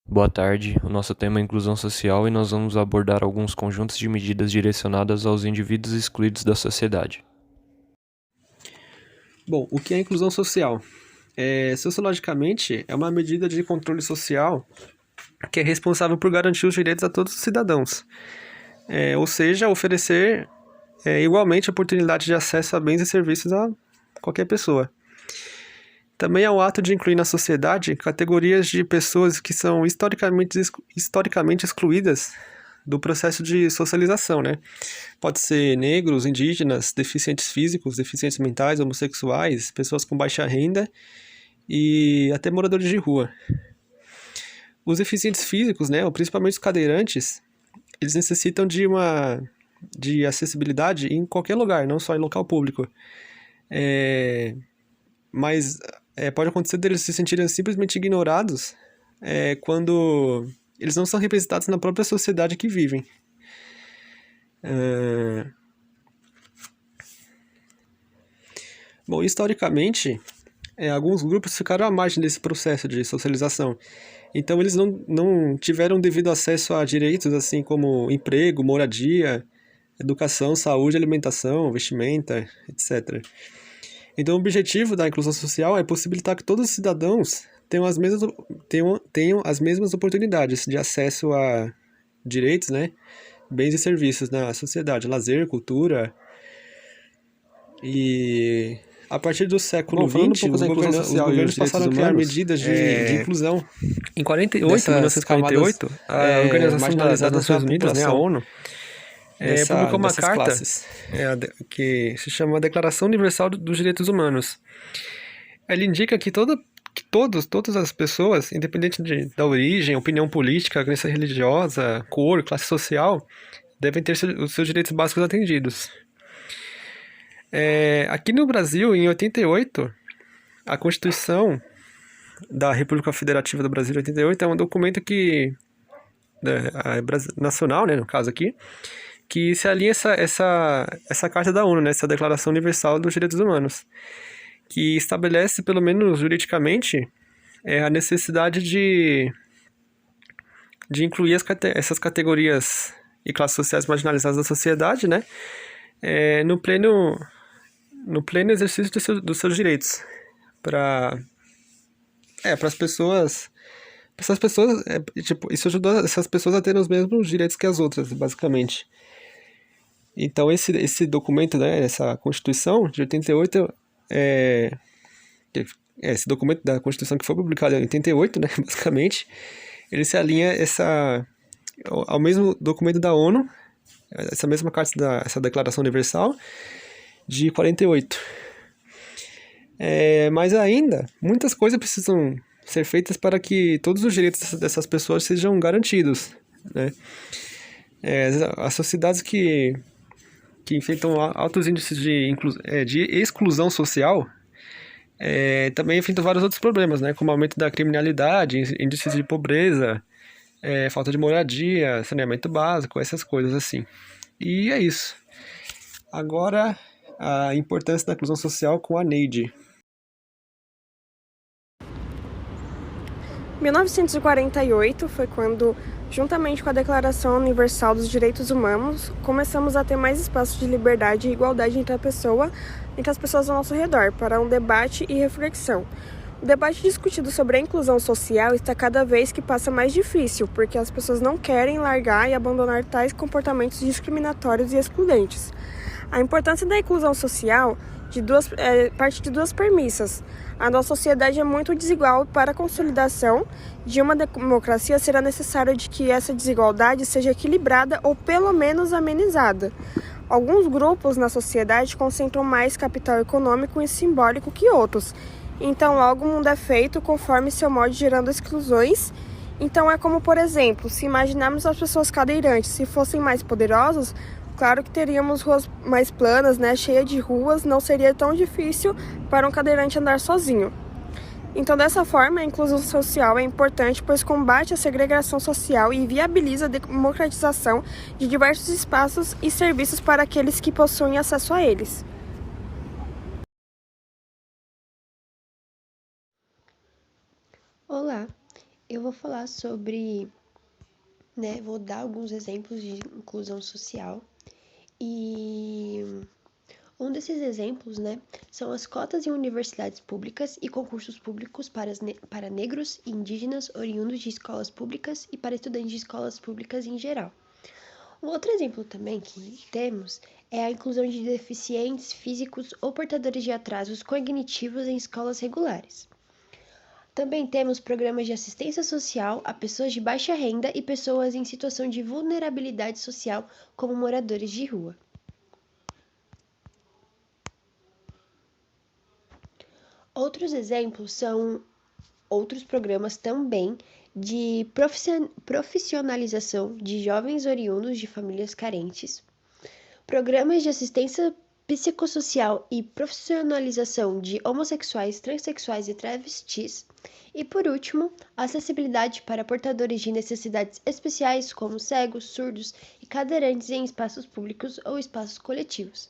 Boa tarde, o nosso tema é inclusão social e nós vamos abordar alguns conjuntos de medidas direcionadas aos indivíduos excluídos da sociedade. Bom, o que é inclusão social? Sociologicamente, é uma medida de controle social que é responsável por garantir os direitos a todos os cidadãos, ou seja, oferecer igualmente oportunidade de acesso a bens e serviços a qualquer pessoa. Também é o ato de incluir na sociedade categorias de pessoas que são historicamente excluídas do processo de socialização, né? Pode ser negros, indígenas, deficientes físicos, deficientes mentais, homossexuais, pessoas com baixa renda e até moradores de rua. Os deficientes físicos, né, ou principalmente os cadeirantes, eles necessitam de acessibilidade em qualquer lugar, não só em local público. Mas pode acontecer deles se sentirem simplesmente ignorados quando eles não são representados na própria sociedade que vivem. Bom, historicamente, alguns grupos ficaram à margem desse processo de socialização. Então, eles não tiveram devido acesso a direitos assim como emprego, moradia, educação, saúde, alimentação, vestimenta, etc. Então, o objetivo da inclusão social é possibilitar que todos os cidadãos tenham as mesmas oportunidades de acesso a direitos, né, bens e serviços na sociedade, lazer, cultura. E a partir do século XX, os governos passaram a criar medidas de inclusão. Em 1948, a Organização das Nações Unidas, né, a ONU, publicou uma carta que se chama Declaração Universal dos Direitos Humanos. Ela indica que todas as pessoas, independente da origem, opinião política, crença religiosa, cor, classe social, devem ter os seus direitos básicos atendidos. Aqui no Brasil, em 88, a Constituição da República Federativa do Brasil de 88 é um documento nacional, né, no caso aqui, que se alinha essa Carta da ONU, né, essa Declaração Universal dos Direitos Humanos, que estabelece, pelo menos juridicamente, a necessidade de incluir essas categorias e classes sociais marginalizadas da sociedade, né, no pleno exercício dos seus direitos, para as pessoas. Essas pessoas, isso ajudou essas pessoas a terem os mesmos direitos que as outras, basicamente. Então, esse documento, né, essa Constituição de 88, esse documento da Constituição que foi publicado em 88, né, basicamente, ele se alinha ao mesmo documento da ONU, essa mesma carta, essa Declaração Universal, de 48. Mas ainda, muitas coisas precisam ser feitas para que todos os direitos dessas pessoas sejam garantidos, né? As sociedades que enfrentam altos índices de exclusão social também enfrentam vários outros problemas, né? Como aumento da criminalidade, índices de pobreza, falta de moradia, saneamento básico, essas coisas assim. E é isso. Agora, a importância da inclusão social com a Neide. 1948 foi quando, juntamente com a Declaração Universal dos Direitos Humanos, começamos a ter mais espaços de liberdade e igualdade entre as pessoas ao nosso redor, para um debate e reflexão. O debate discutido sobre a inclusão social está cada vez que passa mais difícil, porque as pessoas não querem largar e abandonar tais comportamentos discriminatórios e excludentes. A importância da inclusão social parte de duas premissas. A nossa sociedade é muito desigual. Para a consolidação de uma democracia, será necessário de que essa desigualdade seja equilibrada ou pelo menos amenizada. Alguns grupos na sociedade concentram mais capital econômico e simbólico que outros. Então, logo o mundo é feito conforme seu modo, gerando exclusões. Então, é como, por exemplo, se imaginarmos as pessoas cadeirantes, se fossem mais poderosos, claro que teríamos ruas mais planas, né, cheia de ruas, não seria tão difícil para um cadeirante andar sozinho. Então, dessa forma, a inclusão social é importante, pois combate a segregação social e viabiliza a democratização de diversos espaços e serviços para aqueles que possuem acesso a eles. Olá, eu vou falar sobre, né, vou dar alguns exemplos de inclusão social e um desses exemplos, né, são as cotas em universidades públicas e concursos públicos para negros e indígenas oriundos de escolas públicas e para estudantes de escolas públicas em geral. Um outro exemplo também que temos é a inclusão de deficientes físicos ou portadores de atrasos cognitivos em escolas regulares. Também temos programas de assistência social a pessoas de baixa renda e pessoas em situação de vulnerabilidade social, como moradores de rua. Outros exemplos são outros programas também de profissionalização de jovens oriundos de famílias carentes, programas de assistência psicossocial e profissionalização de homossexuais, transexuais e travestis, e por último, acessibilidade para portadores de necessidades especiais como cegos, surdos e cadeirantes em espaços públicos ou espaços coletivos,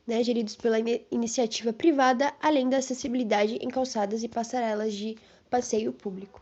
né, geridos pela iniciativa privada, além da acessibilidade em calçadas e passarelas de passeio público.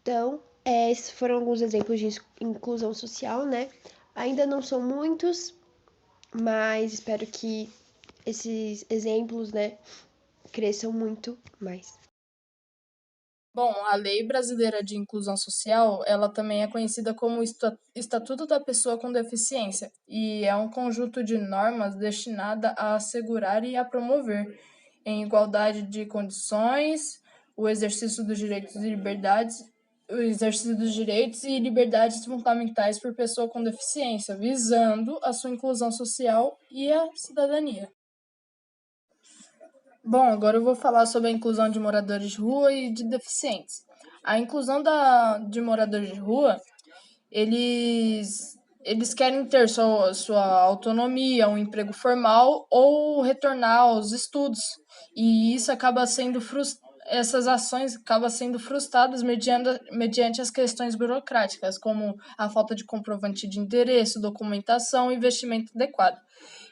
Então, esses foram alguns exemplos de inclusão social, né? Ainda não são muitos, mas espero que esses exemplos, né, cresçam muito mais. Bom, a Lei Brasileira de Inclusão Social, ela também é conhecida como Estatuto da Pessoa com Deficiência, e é um conjunto de normas destinada a assegurar e a promover, em igualdade de condições, o exercício dos direitos e liberdades, o exercício dos direitos e liberdades fundamentais por pessoa com deficiência, visando a sua inclusão social e a cidadania. Bom, agora eu vou falar sobre a inclusão de moradores de rua e de deficientes. A inclusão de moradores de rua, eles querem ter sua autonomia, um emprego formal ou retornar aos estudos. E isso acaba sendo essas ações acabam sendo frustradas mediante as questões burocráticas, como a falta de comprovante de endereço, documentação e investimento adequado.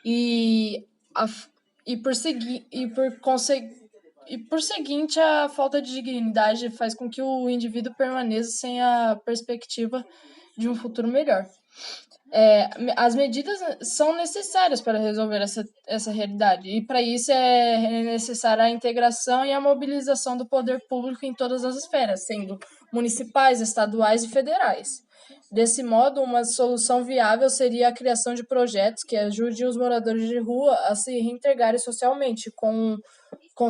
E a, e por seguinte, a falta de dignidade faz com que o indivíduo permaneça sem a perspectiva de um futuro melhor. As medidas são necessárias para resolver essa realidade, e para isso é necessária a integração e a mobilização do poder público em todas as esferas, sendo municipais, estaduais e federais. Desse modo, uma solução viável seria a criação de projetos que ajudem os moradores de rua a se reintegrarem socialmente, com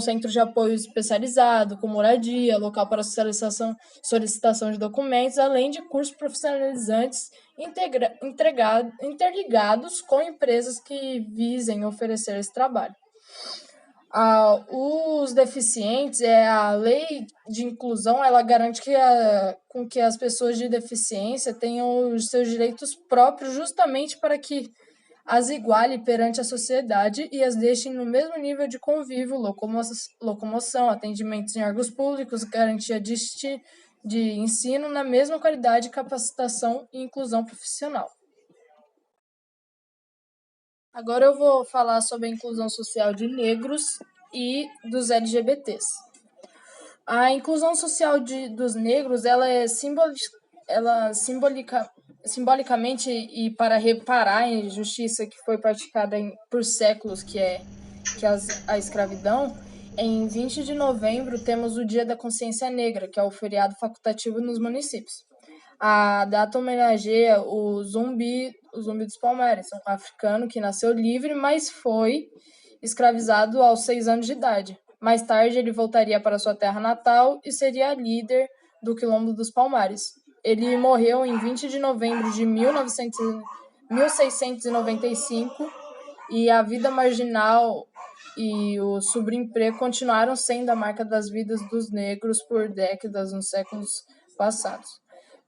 centros de apoio especializado, com moradia, local para solicitação de documentos, além de cursos profissionalizantes interligados com empresas que visem oferecer esse trabalho. Os deficientes, a lei de inclusão, ela garante com que as pessoas de deficiência tenham os seus direitos próprios, justamente para que as iguale perante a sociedade e as deixem no mesmo nível de convívio, locomoção, atendimentos em órgãos públicos, garantia de ensino na mesma qualidade, capacitação e inclusão profissional. Agora eu vou falar sobre a inclusão social de negros e dos LGBTs. A inclusão social dos negros, ela é simbolicamente e para reparar a injustiça que foi praticada por séculos, que é a escravidão. Em 20 de novembro temos o Dia da Consciência Negra, que é o feriado facultativo nos municípios. A data homenageia o Zumbi dos Palmares, um africano que nasceu livre, mas foi escravizado aos 6 anos de idade. Mais tarde, ele voltaria para sua terra natal e seria líder do Quilombo dos Palmares. Ele morreu em 20 de novembro de 1695 e a vida marginal e o subemprego continuaram sendo a marca das vidas dos negros por décadas nos séculos passados.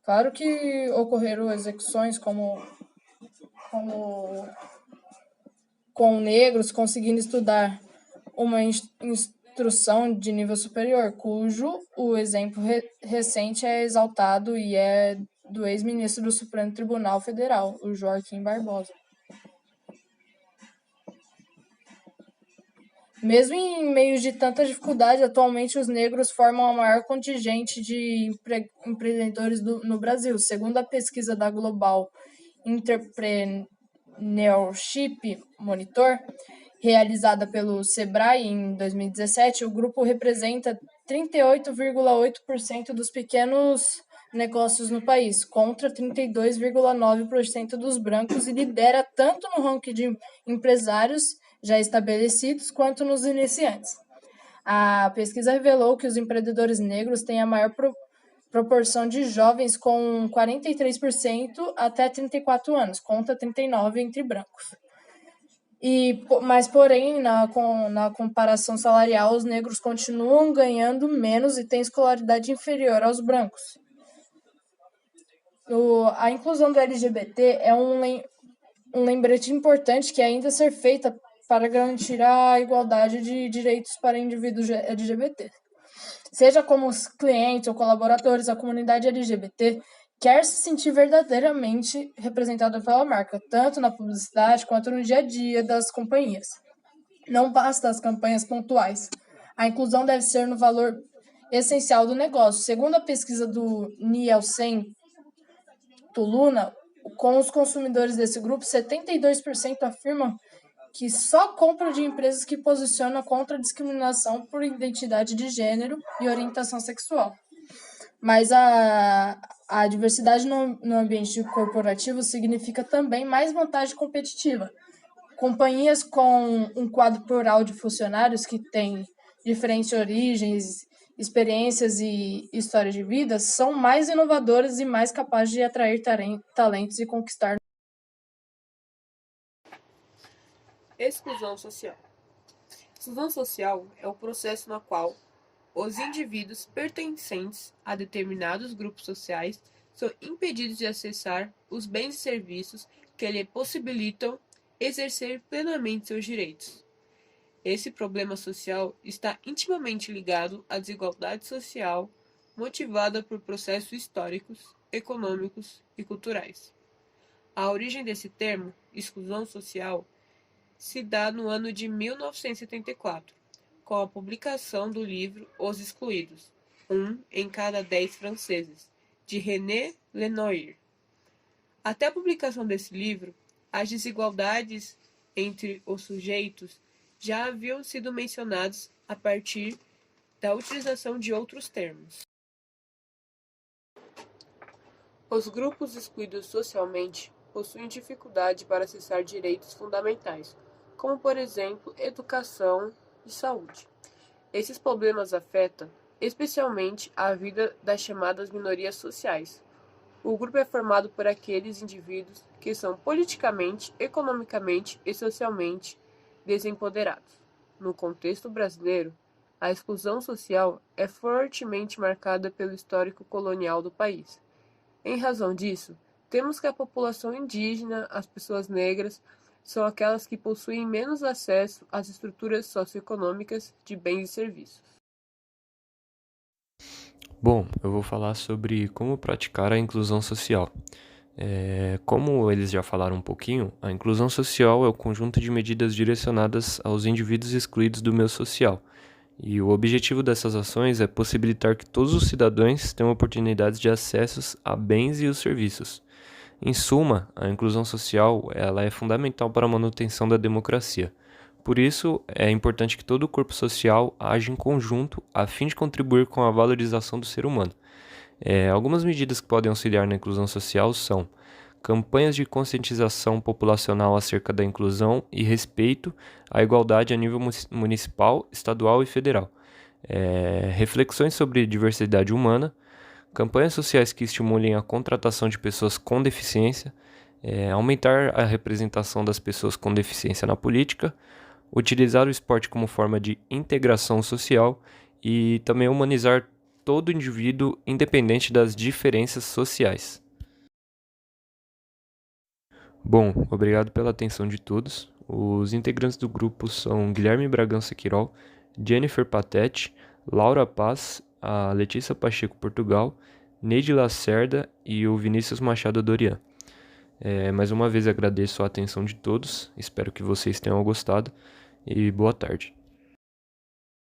Claro que ocorreram execuções como com negros conseguindo estudar uma instrução de nível superior, cujo o exemplo recente é exaltado e é do ex-ministro do Supremo Tribunal Federal, o Joaquim Barbosa. Mesmo em meio de tanta dificuldade, atualmente os negros formam a maior contingente de empreendedores no Brasil. Segundo a pesquisa da Global Entrepreneurship Monitor, realizada pelo Sebrae em 2017, o grupo representa 38,8% dos pequenos negócios no país, contra 32,9% dos brancos, e lidera tanto no ranking de empresários já estabelecidos quanto nos iniciantes. A pesquisa revelou que os empreendedores negros têm a maior proporção de jovens, com 43% até 34 anos, contra 39% entre brancos. Mas, porém, na comparação salarial, os negros continuam ganhando menos e têm escolaridade inferior aos brancos. A inclusão do LGBT é um lembrete importante que ainda a ser feita para garantir a igualdade de direitos para indivíduos LGBT. Seja como clientes ou colaboradores, a comunidade LGBT quer se sentir verdadeiramente representada pela marca, tanto na publicidade quanto no dia a dia das companhias. Não basta as campanhas pontuais. A inclusão deve ser no valor essencial do negócio. Segundo a pesquisa do Nielsen Luna, com os consumidores desse grupo, 72% afirmam que só compram de empresas que posicionam contra a discriminação por identidade de gênero e orientação sexual. Mas a diversidade no ambiente corporativo significa também mais vantagem competitiva. Companhias com um quadro plural de funcionários que têm diferentes origens, experiências e histórias de vida são mais inovadoras e mais capazes de atrair talentos e conquistar. Exclusão social. Exclusão social é o processo no qual os indivíduos pertencentes a determinados grupos sociais são impedidos de acessar os bens e serviços que lhe possibilitam exercer plenamente seus direitos. Esse problema social está intimamente ligado à desigualdade social motivada por processos históricos, econômicos e culturais. A origem desse termo, exclusão social, se dá no ano de 1974, com a publicação do livro Os Excluídos, 1 em cada 10 franceses, de René Lenoir. Até a publicação desse livro, as desigualdades entre os sujeitos já haviam sido mencionadas a partir da utilização de outros termos. Os grupos excluídos socialmente possuem dificuldade para acessar direitos fundamentais, como, por exemplo, educação e saúde. Esses problemas afetam especialmente a vida das chamadas minorias sociais. O grupo é formado por aqueles indivíduos que são politicamente, economicamente e socialmente desempoderados. No contexto brasileiro, a exclusão social é fortemente marcada pelo histórico colonial do país. Em razão disso, temos que a população indígena, as pessoas negras, são aquelas que possuem menos acesso às estruturas socioeconômicas de bens e serviços. Bom, eu vou falar sobre como praticar a inclusão social. Como eles já falaram um pouquinho, a inclusão social é o conjunto de medidas direcionadas aos indivíduos excluídos do meio social. E o objetivo dessas ações é possibilitar que todos os cidadãos tenham oportunidades de acesso a bens e os serviços. Em suma, a inclusão social ela é fundamental para a manutenção da democracia. Por isso, é importante que todo o corpo social haja em conjunto a fim de contribuir com a valorização do ser humano. Algumas medidas que podem auxiliar na inclusão social são campanhas de conscientização populacional acerca da inclusão e respeito à igualdade a nível municipal, estadual e federal, reflexões sobre diversidade humana, campanhas sociais que estimulem a contratação de pessoas com deficiência, aumentar a representação das pessoas com deficiência na política, utilizar o esporte como forma de integração social e também humanizar todo indivíduo independente das diferenças sociais. Bom, obrigado pela atenção de todos. Os integrantes do grupo são Guilherme Bragança Quirol, Jennifer Patete, Laura Paz, a Letícia Pacheco Portugal, Neide Lacerda e o Vinícius Machado Dorian. Mais uma vez agradeço a atenção de todos, espero que vocês tenham gostado e boa tarde.